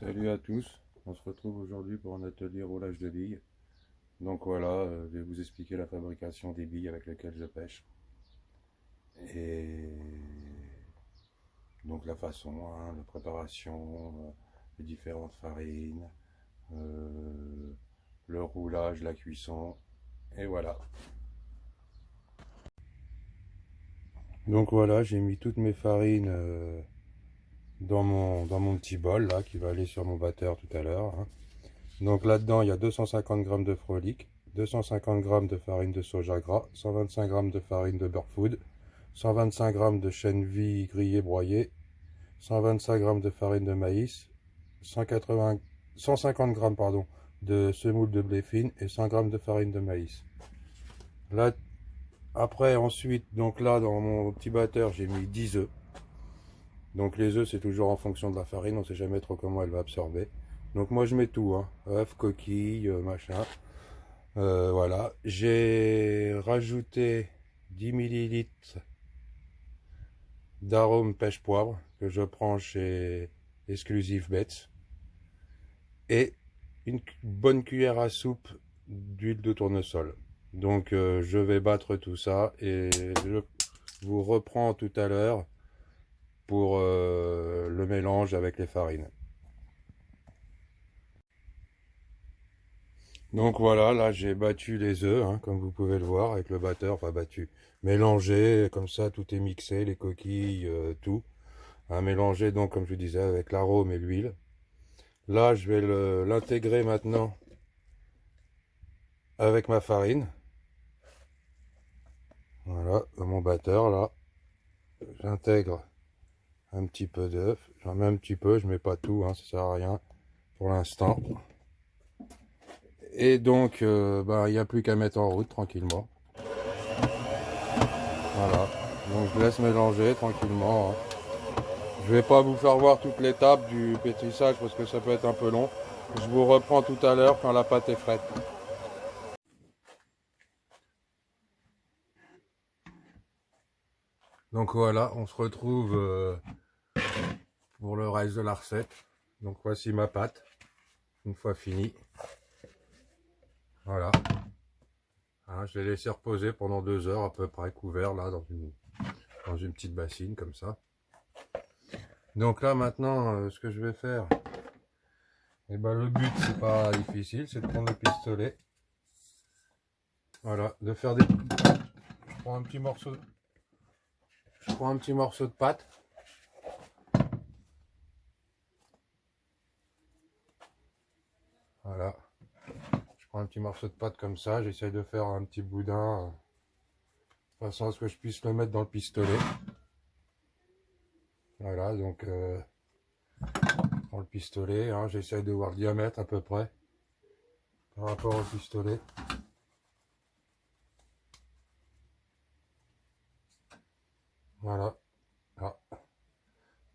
Salut à tous, on se retrouve aujourd'hui pour un atelier roulage de billes. Donc voilà, je vais vous expliquer la fabrication des billes avec lesquelles je pêche. Et donc la façon, hein, la préparation, les différentes farines, euh, le roulage, la cuisson, et voilà. Donc voilà, j'ai mis toutes mes farines dans mon petit bol là, qui va aller sur mon batteur tout à l'heure, hein. Donc là-dedans, il y a 250 g de frolic, 250 g de farine de soja gras, 125 g de farine de beurre food, 125 g de chènevis grillé broyé, 125 g de farine de maïs, 180, 150 g pardon, de semoule de blé fine et 100 g de farine de maïs. Là, après, ensuite, donc là, dans mon petit batteur, j'ai mis 10 œufs. Donc les œufs, c'est toujours en fonction de la farine, on ne sait jamais trop comment elle va absorber. Donc moi, je mets tout, hein, œufs, coquilles, machin. Voilà, j'ai rajouté 10 millilitres d'arôme pêche-poivre que je prends chez Exclusive Bets et une bonne cuillère à soupe d'huile de tournesol. Donc je vais battre tout ça et je vous reprends tout à l'heure pour le mélange avec les farines. Donc voilà, là j'ai battu les œufs, hein, comme vous pouvez le voir, avec le batteur, enfin battu, mélangé, comme ça tout est mixé, les coquilles, tout. À mélanger donc, comme je vous disais, avec l'arôme et l'huile. Là, je vais l'intégrer maintenant avec ma farine. Voilà, dans mon batteur, là. J'intègre un petit peu d'œuf. J'en mets un petit peu, je mets pas tout, hein, ça sert à rien pour l'instant. Et donc, il n'y a plus qu'à mettre en route tranquillement. Voilà, donc je laisse mélanger tranquillement, hein. Je vais pas vous faire voir toute l'étape du pétrissage parce que ça peut être un peu long. Je vous reprends tout à l'heure quand la pâte est frette. Donc voilà, on se retrouve pour le reste de la recette. Donc voici ma pâte, une fois finie. Voilà. Hein, je l'ai laissé reposer pendant 2 heures à peu près, couvert là dans une petite bassine comme ça. Donc là maintenant, ce que je vais faire, eh ben, le but c'est pas difficile, c'est de prendre le pistolet. Voilà, de faire des... Je prends un petit morceau de pâte. Voilà. Je prends un petit morceau de pâte comme ça, j'essaye de faire un petit boudin de façon à ce que je puisse le mettre dans le pistolet. Voilà, donc dans le pistolet, hein, j'essaye de voir le diamètre à peu près par rapport au pistolet. Voilà. Ah,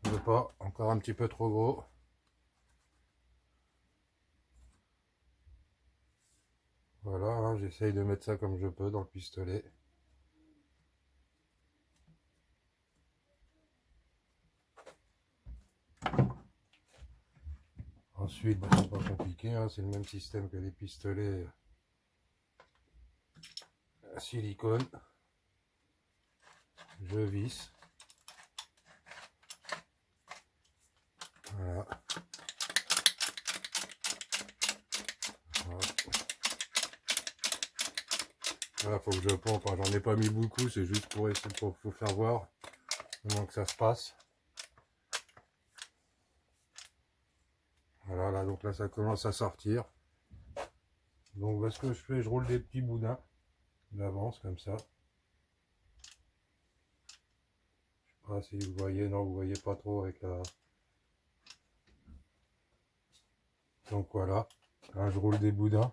je veux pas, encore un petit peu trop gros. Voilà, hein, j'essaye de mettre ça comme je peux dans le pistolet. Ensuite, c'est pas compliqué, hein, c'est le même système que les pistolets à silicone. Je visse. Voilà. Voilà, faut que je pompe, hein. J'en ai pas mis beaucoup, c'est juste pour essayer de vous faire voir comment que ça se passe. Voilà, là, donc là ça commence à sortir. Donc ce que je fais, je roule des petits boudins d'avance comme ça. Je sais pas si vous voyez, non vous voyez pas trop avec la... Donc voilà, là je roule des boudins.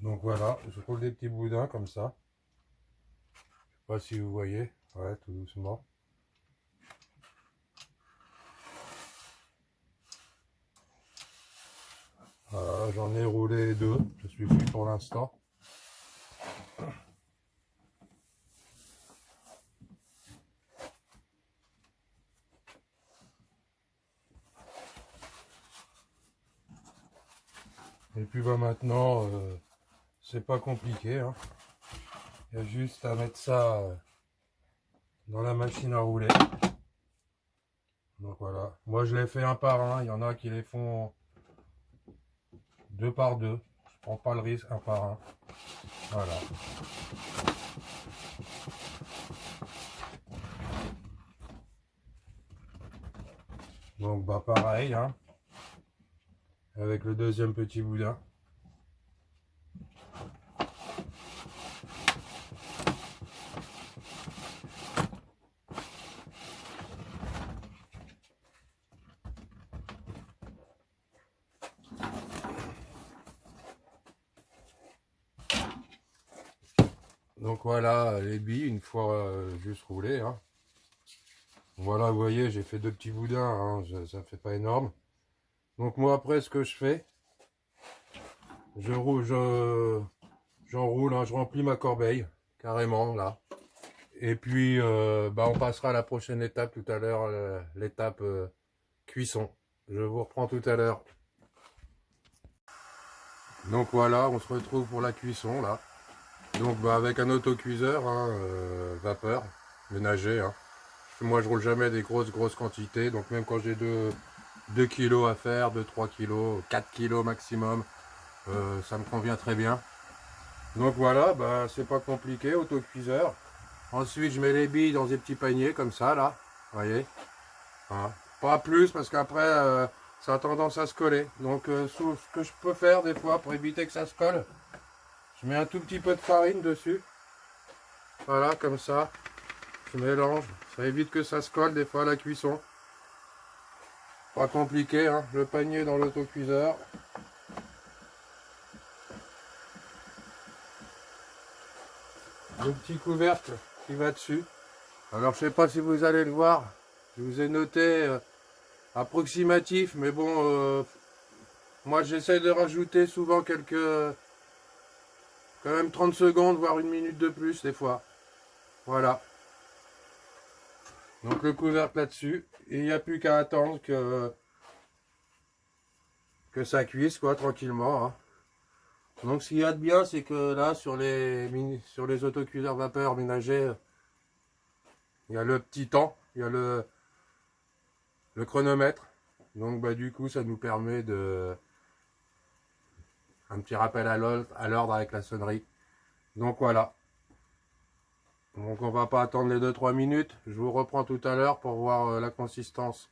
Donc voilà, je roule des petits boudins comme ça. Je sais pas si vous voyez, ouais, tout doucement. Voilà, j'en ai roulé 2, ça suffit pour l'instant. Et puis bah maintenant, c'est pas compliqué, hein. Il y a juste à mettre ça dans la machine à rouler. Donc voilà, moi je les fais un par un, il y en a qui les font 2 par 2. Je prends pas le risque, un par un. Voilà. Donc bah pareil, hein, avec le deuxième petit boudin. Donc voilà les billes une fois juste roulées, hein. Voilà, vous voyez, j'ai fait 2 petits boudins, hein, ça fait pas énorme. Donc moi après ce que je fais, j'en roule, hein, je remplis ma corbeille carrément là. Et puis bah, on passera à la prochaine étape tout à l'heure, l'étape cuisson. Je vous reprends tout à l'heure. Donc voilà, on se retrouve pour la cuisson là. Donc bah, avec un autocuiseur, hein, vapeur, ménager, hein. Moi je roule jamais des grosses quantités, donc même quand j'ai 2 kilos à faire, 2-3 kilos, 4 kilos maximum, ça me convient très bien. Donc voilà, bah, c'est pas compliqué, autocuiseur. Ensuite je mets les billes dans des petits paniers comme ça là, vous voyez. Hein. Pas plus parce qu'après ça a tendance à se coller. Donc ce que je peux faire des fois pour éviter que ça se colle, je mets un tout petit peu de farine dessus. Voilà, comme ça. Je mélange. Ça évite que ça se colle des fois à la cuisson. Pas compliqué, hein. Le panier dans l'autocuiseur. Le petit couvercle qui va dessus. Alors je sais pas si vous allez le voir. Je vous ai noté approximatif, mais bon, moi j'essaie de rajouter souvent quand même 30 secondes, voire 1 minute de plus des fois. Voilà. Donc le couvercle là-dessus. Et il n'y a plus qu'à attendre que ça cuise, quoi, tranquillement. Hein. Donc ce qu'il y a de bien, c'est que là, sur les autocuiseurs vapeur ménagers, il y a le petit temps, il y a le chronomètre. Donc bah, du coup, ça nous permet un petit rappel à l'ordre avec la sonnerie. Donc voilà. Donc on va pas attendre les 2-3 minutes. Je vous reprends tout à l'heure pour voir la consistance.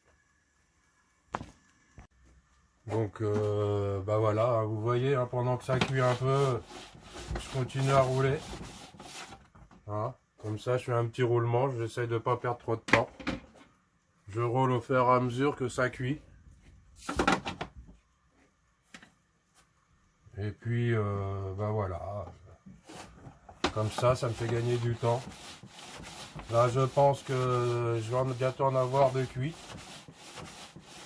Donc bah voilà, hein, vous voyez, hein, pendant que ça cuit un peu, je continue à rouler. Hein, comme ça, je fais un petit roulement, j'essaye de ne pas perdre trop de temps. Je roule au fur et à mesure que ça cuit. Et puis bah voilà, comme ça me fait gagner du temps. Là je pense que je vais bientôt en avoir de cuit.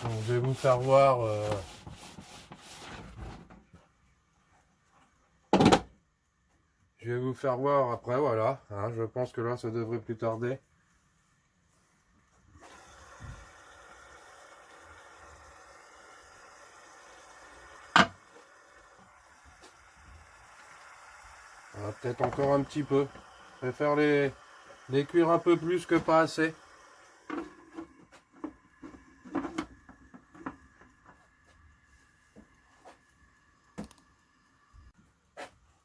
Donc je vais vous faire voir après, voilà. Hein, je pense que là ça devrait plus tarder. Peut-être encore un petit peu. Je préfère les cuire un peu plus que pas assez.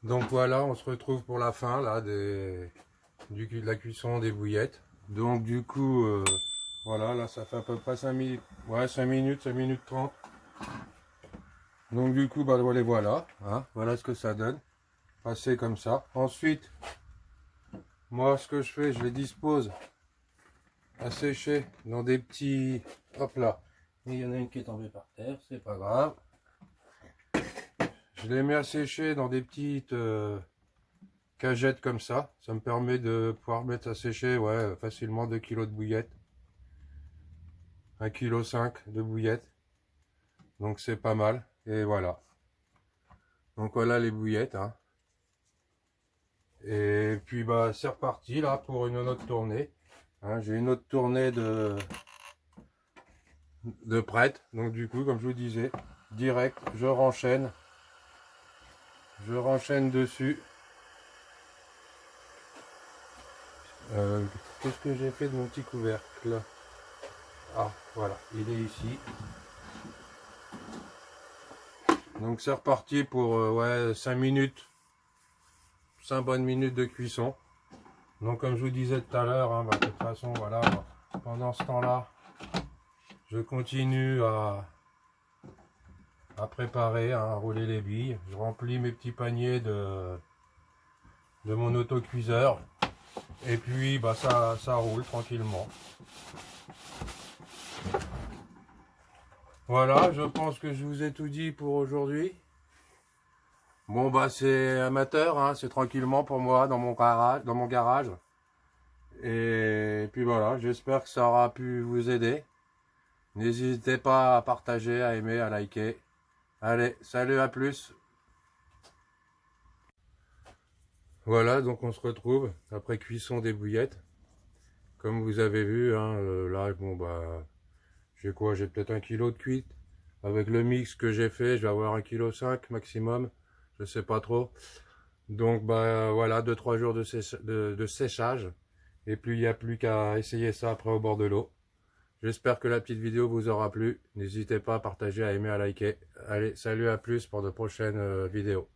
Donc voilà, on se retrouve pour la fin là de la cuisson des bouillettes. Donc du coup, voilà, là ça fait à peu près 5 minutes, ouais, 5 minutes 30. Donc du coup, bah voilà, hein, voilà ce que ça donne. Passer comme ça. Ensuite, moi ce que je fais, je les dispose à sécher dans des petits... Hop là, il y en a une qui est tombée par terre, c'est pas grave. Je les mets à sécher dans des petites cagettes comme ça. Ça me permet de pouvoir mettre à sécher, ouais, facilement 2 kg de bouillettes. 1,5 kg de bouillettes. Donc c'est pas mal. Et voilà. Donc voilà les bouillettes, hein. Et puis bah c'est reparti là pour une autre tournée. Hein, j'ai une autre tournée de prête. Donc du coup, comme je vous disais, direct, je renchaîne dessus. Qu'est-ce que j'ai fait de mon petit couvercle? Ah voilà, il est ici. Donc c'est reparti pour ouais, 5 minutes, 5 bonnes minutes de cuisson. Donc comme je vous disais tout à l'heure, hein, bah, de toute façon voilà, pendant ce temps-là, je continue à préparer, hein, à rouler les billes. Je remplis mes petits paniers de mon autocuiseur. Et puis bah ça roule tranquillement. Voilà, je pense que je vous ai tout dit pour aujourd'hui. Bon bah c'est amateur, hein, c'est tranquillement pour moi dans mon garage. Et puis voilà, j'espère que ça aura pu vous aider. N'hésitez pas à partager, à aimer, à liker. Allez, salut, à plus. Voilà, donc on se retrouve après cuisson des bouillettes. Comme vous avez vu, hein, là, bon bah, j'ai quoi? J'ai peut-être 1 kg de cuite. Avec le mix que j'ai fait, je vais avoir 1,5 kg maximum. Je sais pas trop. Donc bah voilà, 2-3 jours de séchage. Et puis il n'y a plus qu'à essayer ça après au bord de l'eau. J'espère que la petite vidéo vous aura plu. N'hésitez pas à partager, à aimer, à liker. Allez, salut, à plus pour de prochaines vidéos.